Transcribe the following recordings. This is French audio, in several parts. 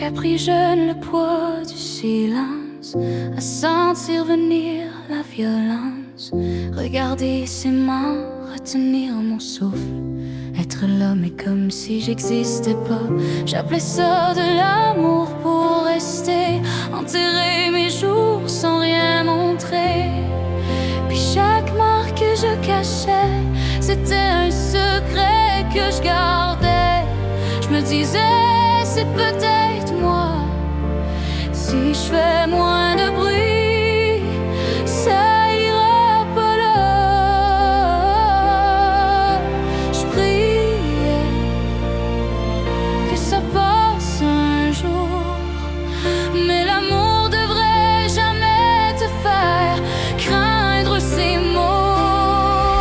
Capri jeune, le poids du silence, à sentir venir la violence. Regarder ses mains, retenir mon souffle. Être l'homme est comme si j'existais pas. J'appelais ça de l'amour pour rester. Enterrer mes jours sans rien montrer. Puis chaque marque que je cachais, c'était un secret que je gardais. Je me disais, c'est peut-être moi. Si je fais moins de bruit, ça ira pas là. Je priais que ça passe un jour, mais l'amour devrait jamais te faire craindre ces mots.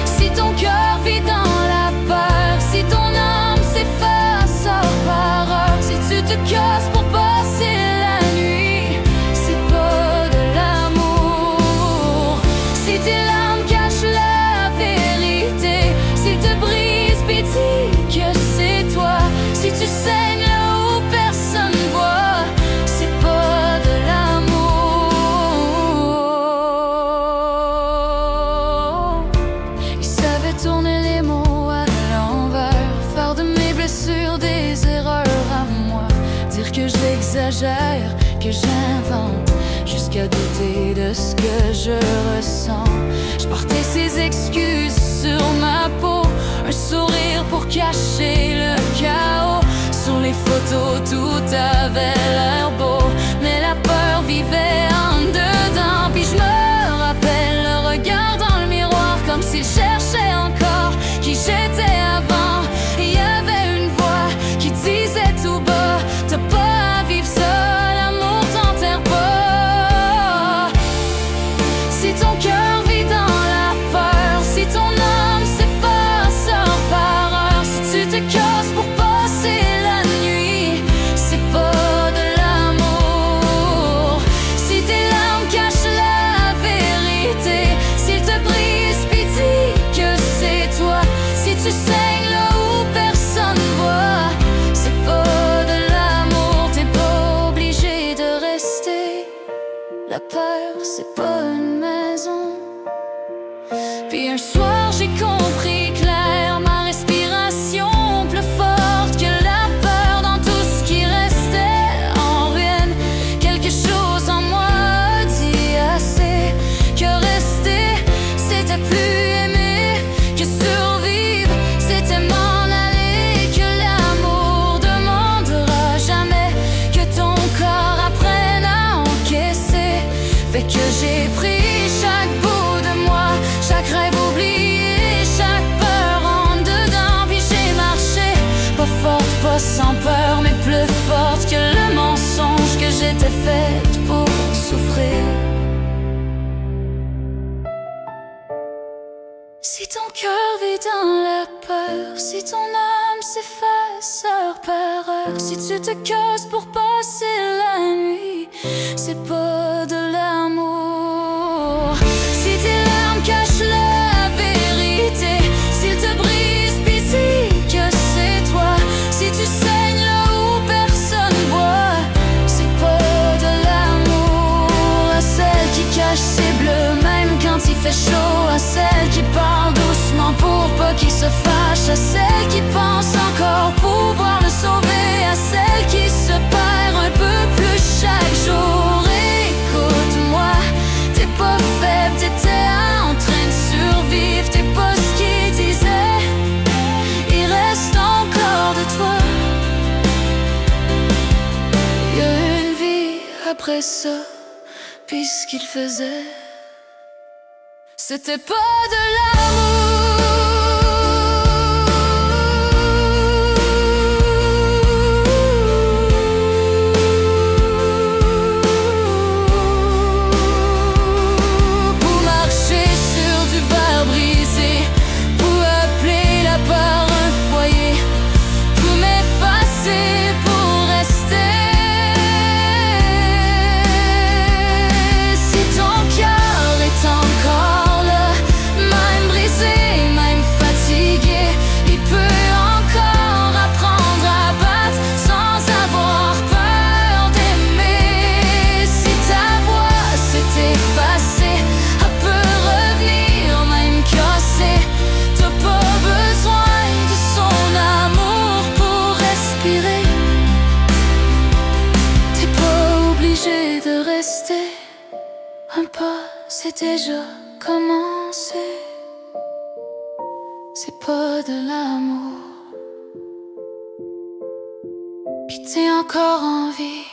Si ton cœur vit dans la peur, si ton âme s'efface par heure, si tu te casses pour passer la nuit, c'est pas de l'amour. Si tes larmes cachent la vérité, s'ils te brisent, puis dis que c'est toi. Si tu saignes là où personne voit, c'est pas de l'amour. Il savait tourner les mots à l'envers, faire de mes blessures des erreurs à moi. Dire que j'exagère, que j'invente, jusqu'à douter de ce que je ressens. Je portais ces excuses sur ma peau, un sourire pour cacher le chaos. Sur les photos, tout avait l'air beau, mais la peur vivait en dedans. Puis je me rappelle le regard dans le miroir, comme s'il cherchait encore qui j'étais avant. Et il y avait une voix qui disait tout bas, t'as pas à vivre ça, l'amour t'enterre pas. Si ton cœur vit dans la peur, si ton âme s'efface heure par heure, si tu te casses pour passer la nuit, c'est pas de l'amour. Si tes larmes cachent la vérité, s'ils te brisent, puis dis que c'est toi. Si tu saignes là où personne voit, c'est pas de l'amour. T'es pas obligé de rester. La peur, c'est pas une maison. Puis un soir j'ai compris clair, ma respiration plus forte que la peur dans tout ce qui restait en ruine. Quelque chose en moi a dit assez, que rester c'était plus aimer, que survivre c'était m'en aller, que l'amour demandera jamais que ton corps apprenne à encaisser. Fait que j'ai pris chaque bout de moi, chaque rêve oublié, chaque peur en dedans. Puis j'ai marché, pas forte, pas sans peur, mais plus forte que le mensonge que j'étais faite pour souffrir. Si ton cœur vit dans la peur, si ton âme s'efface heure par heure, si tu te casses pour passer la nuit, c'est pas de l'amour. Si tes larmes cachent la vérité, s'ils te brisent, puis dis que c'est toi. Si tu saignes là où personne voit, c'est pas de l'amour. À celle qui cache ses bleus même quand il fait chaud, à celle qui parle doucement pour pas qu'il se fâche, à celle qui pense encore pouvoir le sauver, à celle qui se perd un peu plus chaque jour. Écoute-moi, t'es pas faible, t'étais en train de survivre, t'es pas ce qu'il disait, il reste encore de toi. Y a une vie après ça, puis ce qu'il faisait, c'était pas de l'amour. Pour marcher sur du verre brisé, pour appeler la part un foyer, pour m'effacer, pour rester. Si ton cœur est encore là, même brisé, c'est déjà commencé. C'est pas de l'amour, puis t'es encore en vie.